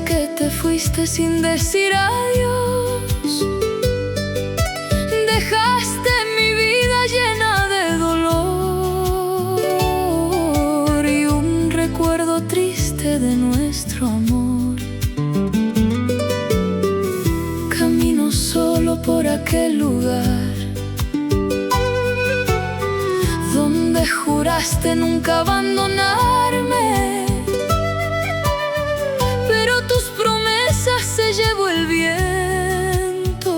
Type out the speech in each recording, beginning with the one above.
que te fuiste sin decir adiós. Dejaste mi vida llena de dolor y un recuerdo triste de nuestro amor. Camino solo por aquel lugar donde juraste nunca abandonarme, pero tus promesas se llevó el viento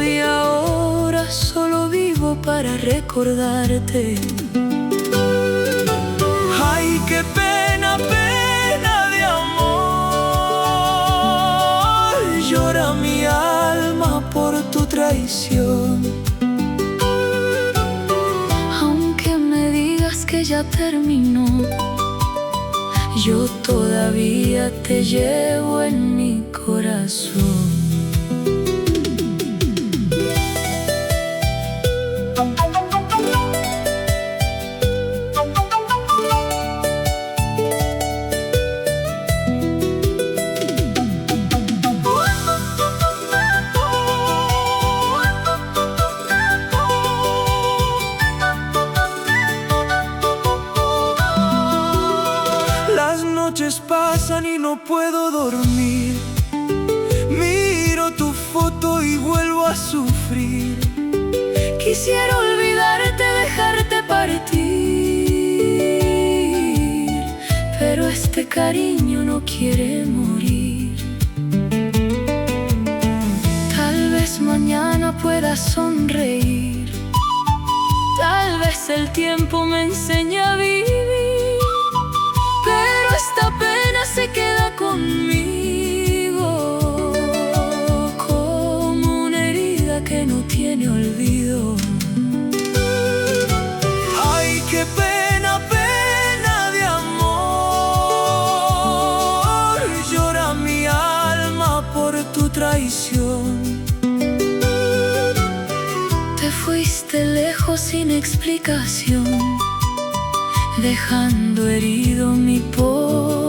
y ahora solo vivo para recordarte. Ay, qué pena, pena de amor. Llora mi alma por tu traición. Aunque me digas que ya terminó, yo todavía te llevo en mi corazón. Las noches pasan y no puedo dormir. Miro tu foto y vuelvo a sufrir. Quisiera olvidarte, dejarte partir, pero este cariño no quiere morir. Tal vez mañana pueda sonreír, tal vez el tiempo me enseñe a vivir, pero esta pena se queda conmigo como una herida que no tiene olvido. Ay, qué pena, pena de amor. Llora mi alma por tu traición. Te fuiste lejos sin explicación, dejando herido mi pobre